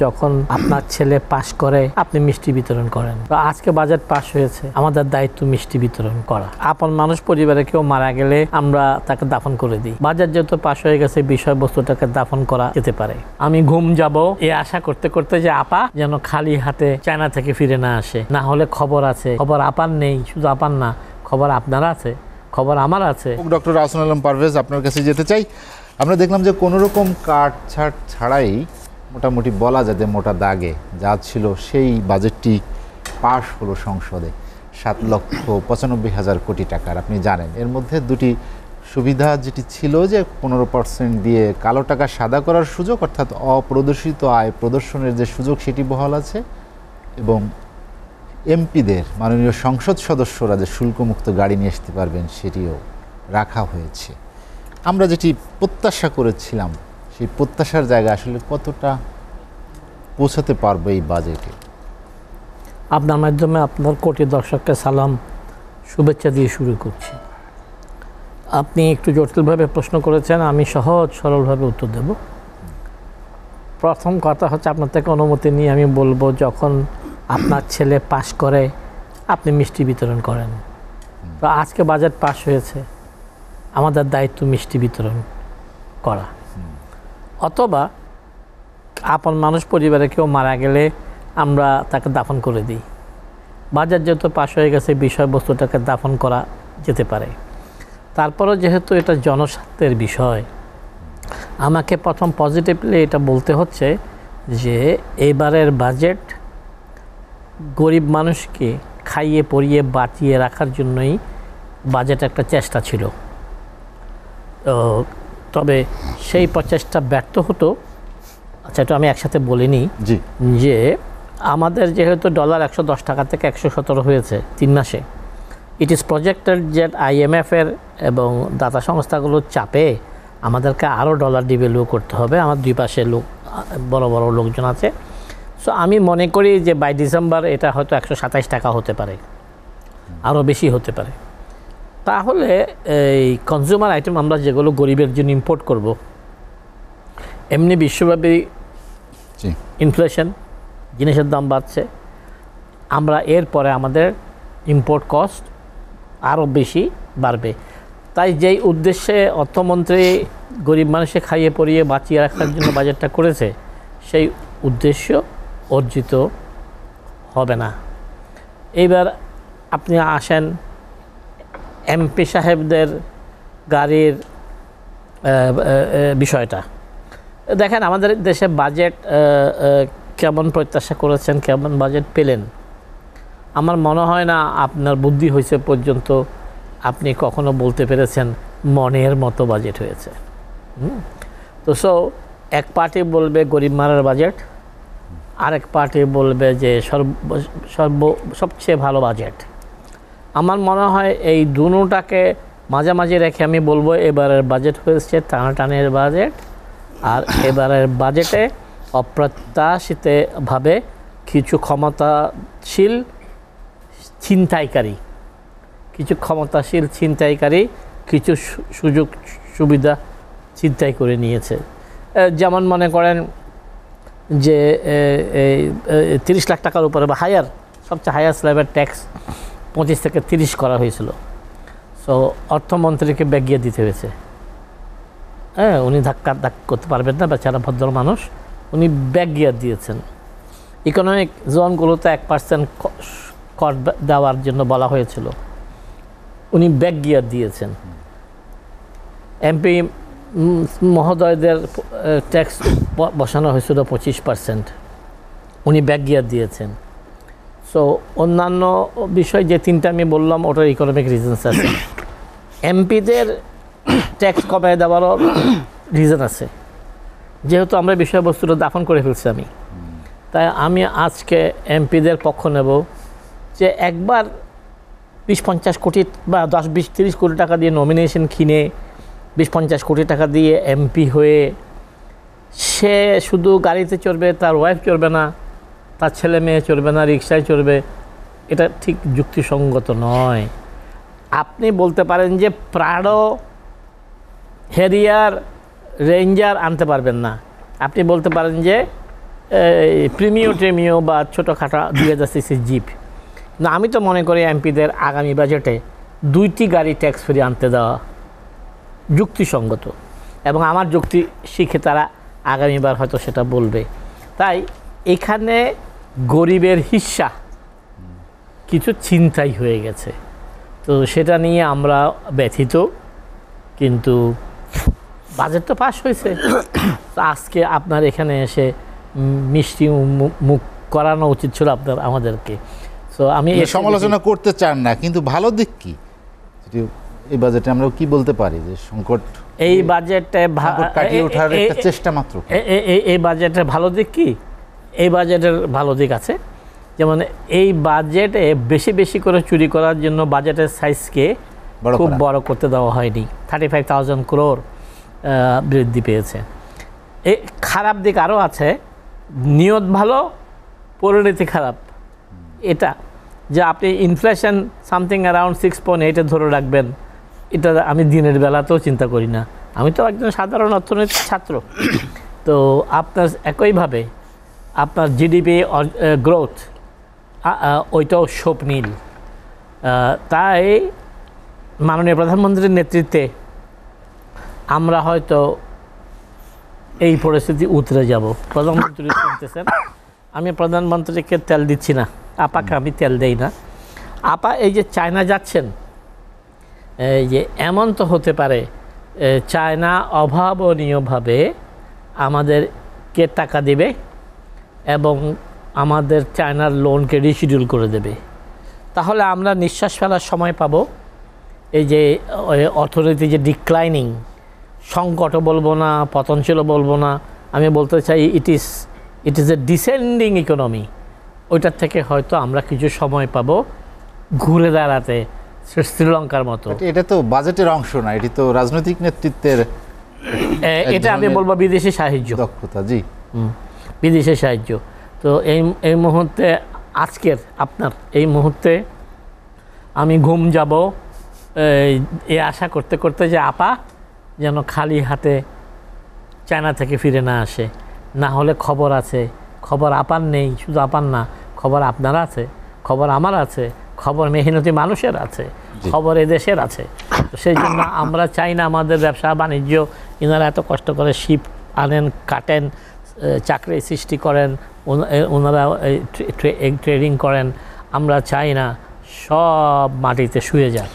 যখন আপনার ছেলে পাস করে আপনি মিষ্টি বিতরণ করেন। তো আজকে বাজেট পাস হয়েছে, আমাদের দায়িত্ব মিষ্টি বিতরণ করা। আপন মানুষ পরিবারে কেউ মারা গেলে আমরা তাকে দাফন করে দিই। বাজেট যেহেতু পাস হয়ে গেছে, বিষয়বস্তুটাকে দাফন করা যেতে পারে। আমি ঘুম যাব এই আশা করতে করতে যে আপা যেন খালি হাতে চায়না থেকে ফিরে না আসে, না হলে খবর আছে, খবর আপার নেই, শুধু আপার না, খবর আপনার আছে, খবর আমার আছে। ডক্টর আহসানুল আলম পারভেজ, আপনার কাছে যেতে চাই। আমরা দেখলাম যে কোনো রকম কাটছাট ছাড়াই মোটামুটি বলা যায় যে মোটা দাগে যা ছিল সেই বাজেটটি পাশ হলো সংসদে 7,95,000 কোটি টাকার। আপনি জানেন এর মধ্যে দুটি সুবিধা যেটি ছিল যে 15% দিয়ে কালো টাকা সাদা করার সুযোগ, অর্থাৎ অপ্রদর্শিত আয় প্রদর্শনের যে সুযোগ সেটি বহাল আছে, এবং এমপিদের মাননীয় সংসদ সদস্যরা যে শুল্কমুক্ত গাড়ি নিয়ে আসতে পারবেন সেটিও রাখা হয়েছে। আমরা যেটি প্রত্যাশা করেছিলাম সেই প্রত্যাশার জায়গা আসলে কতটা পৌঁছাতে পারবে এই বাজেটে? আপনার মাধ্যমে আপনার কোটি দর্শককে সালাম, শুভেচ্ছা দিয়ে শুরু করছি। আপনি একটু জটিলভাবে প্রশ্ন করেছেন, আমি সহজ সরলভাবে উত্তর দেব। প্রথম কথা হচ্ছে, আপনার থেকে অনুমতি নিয়ে আমি বলবো, যখন আপনার ছেলে পাস করে আপনি মিষ্টি বিতরণ করেন। তো আজকে বাজেট পাস হয়েছে, আমাদের দায়িত্ব মিষ্টি বিতরণ করা। অথবা আপন মানুষ পরিবারে কেউ মারা গেলে আমরা তাকে দাফন করে দিই। বাজেট যেহেতু পাস হয়ে গেছে, বিষয়বস্তুটাকে দাফন করা যেতে পারে। তারপরেও যেহেতু এটা জনস্বার্থের বিষয়, আমাকে প্রথম পজিটিভলি এটা বলতে হচ্ছে যে এবারের বাজেট গরিব মানুষকে খাইয়ে পরিয়ে বাঁচিয়ে রাখার জন্যই বাজেট একটা চেষ্টা ছিল। তবে সেই প্রচেষ্টা ব্যর্থ হতো। আচ্ছা, এটা আমি একসাথে বলিনি যে আমাদের যেহেতু ডলার 110 টাকা থেকে 117 হয়েছে 3 মাসে, ইট ইজ প্রজেক্টেড যে IMF-এর এবং দাতা সংস্থাগুলোর চাপে আমাদেরকে আরও ডলার ডিভ্যালু করতে হবে। আমার দুই পাশে বড় বড় লোকজন আছে। সো আমি মনে করি যে বাই ডিসেম্বর এটা হয়তো 127 টাকা হতে পারে, আরও বেশি হতে পারে। তাহলে এই কনজিউমার আইটেম আমরা যেগুলো গরিবের জন্য ইম্পোর্ট করব, এমনি বিশ্বব্যাপী ইনফ্লেশন, জিনিসের দাম বাড়ছে, আমরা এরপরে আমাদের ইম্পোর্ট কস্ট আরও বেশি বাড়বে। তাই যেই উদ্দেশ্যে অর্থমন্ত্রী গরিব মানুষকে খাইয়ে পরিয়ে বাঁচিয়ে রাখার জন্য বাজেটটা করেছে, সেই উদ্দেশ্য অর্জিত হবে না। এইবার আপনি আসেন এমপি সাহেবদের গাড়ির বিষয়টা দেখেন। আমাদের দেশে বাজেট কেমন প্রত্যাশা করেছেন, কেমন বাজেট পেলেন, আমার মনে হয় না আপনার বুদ্ধি হয়েছে পর্যন্ত আপনি কখনো বলতে পেরেছেন মনের মতো বাজেট হয়েছে। তো এক পার্টি বলবে গরিব মারার বাজেট, আরেক পার্টি বলবে যে সবচেয়ে ভালো বাজেট। আমার মনে হয় এই দুটাকে মাঝামাঝি রেখে আমি বলবো এবারের বাজেট হয়েছে টানাটানের বাজেট। আর এবারের বাজেটে অপ্রত্যাশিতভাবে কিছু ক্ষমতাশীল ছিনতাইকারী কিছু সুযোগ সুবিধা ছিনতাই করে নিয়েছে। যেমন মনে করেন যে 30 লাখ টাকার উপরে বা হায়ার, সবচেয়ে হায়ার স্ল্যাবের ট্যাক্স 25 থেকে 30 করা হয়েছিল। সো অর্থমন্ত্রীকে ব্যাগিয়ে দিতে হয়েছে। হ্যাঁ, উনি ধাক্কা করতে পারবেন না, বেচারা ভদ্র মানুষ, উনি ব্যাগিয়ে দিয়েছেন। ইকোনমিক জোনগুলোতে 1% কর দেওয়ার জন্য বলা হয়েছিল, উনি ব্যাগিয়ে দিয়েছেন। এমপি মহোদয়দের ট্যাক্স বসানো হয়েছিল 25%, উনি ব্যাগিয়ে দিয়েছেন। সো অন্যান্য বিষয় যে তিনটা আমি বললাম ওটার ইকোনমিক রিজনস আছে। এমপিদের ট্যাক্স কমায় দেওয়ারও রিজন আছে, যেহেতু আমরা বিষয়বস্তুটা দাফন করে ফেলছি আমি। তাই আমি আজকে এমপিদের পক্ষ নেব যে একবার 20-50 কোটি বা 10-20-30 কোটি টাকা দিয়ে নমিনেশন কিনে 20-50 কোটি টাকা দিয়ে এমপি হয়ে সে শুধু গাড়িতে চড়বে, তার ওয়াইফ চড়বে না, তার ছেলে মেয়ে চড়বে না, রিক্সায় চড়বে, এটা ঠিক যুক্তিসঙ্গত নয়। আপনি বলতে পারেন যে প্রাডো, হ্যারিয়ার, রেঞ্জার আনতে পারবেন না। আপনি বলতে পারেন যে প্রিমিও বা ছোটোখাটো 2000 সিসি জিপ। না, আমি তো মনে করি এমপিদের আগামী বাজেটে 2টি গাড়ি ট্যাক্স ফ্রি আনতে দেওয়া যুক্তিসঙ্গত, এবং আমার যুক্তি শিখে তারা আগামীবার হয়তো সেটা বলবে। তাই এখানে গরিবের হিস্সা কিছু ছিনতাই হয়ে গেছে, তো সেটা নিয়ে আমরা ব্যথিত। কিন্তু বাজেট তো পাস হয়েছে, আজকে আপনার এখানে এসে মিষ্টি মুখ করানো উচিত ছিল আপনার আমাদেরকে। সো আমি সমালোচনা করতে চান না, কিন্তু ভালো দিক কি এই বাজেটে আমরা কি বলতে পারি যে সংকট এই বাজেটে কাটিয়ে ওঠার একটা চেষ্টা মাত্র? এই বাজেটের ভালো দিক কি? এই বাজেটের ভালো দিক আছে, যেমন এই বাজেটে বেশি বেশি করে চুরি করার জন্য বাজেটের সাইজকে খুব বড় করতে দেওয়া হয়নি। 35,000 crore বৃদ্ধি পেয়েছে। এই খারাপ দিক আরও আছে, নিয়ত ভালো পরিণতি খারাপ। এটা যে আপনি ইনফ্লেশন সামথিং অ্যারাউন্ড 6.8 ধরে রাখবেন, এটা আমি দিনের বেলাতেও চিন্তা করি না। আমি তো একজন সাধারণ অর্থনৈতিক ছাত্র। তো আপনার একইভাবে আপনার জিডিপি গ্রোথ ওইটাও স্বপ্নীল। তাই মাননীয় প্রধানমন্ত্রীর নেতৃত্বে আমরা হয়তো এই পরিস্থিতি উতরে যাব। প্রধানমন্ত্রী শুনতেছেন, আমি প্রধানমন্ত্রীকে তেল দিচ্ছি না, আপাকে আমি তেল দেই না। আপা এই যে চায়না যাচ্ছেন, এই যে এমন তো হতে পারে চায়না অভাবনীয়ভাবে আমাদেরকে টাকা দেবে এবং আমাদের চায়নার লোনকে রিশিডিউল করে দেবে। তাহলে আমরা নিঃশ্বাস ফেলার সময় পাবো। এই যে অর্থনীতি যে ডিক্লাইনিং, সংকটও বলবো না, পতনশীলও বলবো না, আমি বলতে চাই it is a descending economy. ওইটার থেকে হয়তো আমরা কিছু সময় পাবো ঘুরে দাঁড়াতে, শ্রীলঙ্কার মতো। এটা তো বাজেটের অংশ না, এটি তো রাজনৈতিক নেতৃত্বের, এটা আমি বলবো বিদেশি সাহায্য, দক্ষতা। জি, বিদেশি সাহায্য। তো এই মুহূর্তে আজকের আপনার এই মুহূর্তে আমি ঘুম যাব এই আশা করতে করতে যে আপা যেন খালি হাতে চায়না থেকে ফিরে না আসে। না হলে খবর আছে, খবর আপার নেই, শুধু আপার না, খবর আপনার আছে, খবর আমার আছে, খবর মেহনতি মানুষের আছে, খবর এদেশের আছে। তো সেই জন্য আমরা চাই না আমাদের ব্যবসা বাণিজ্য, এনারা এত কষ্ট করে শিপ আনেন, কাটেন, চাকরি সৃষ্টি করেন, ওনারা ট্রেডিং করেন, আমরা চাই না সব মাটিতে শুয়ে যাক।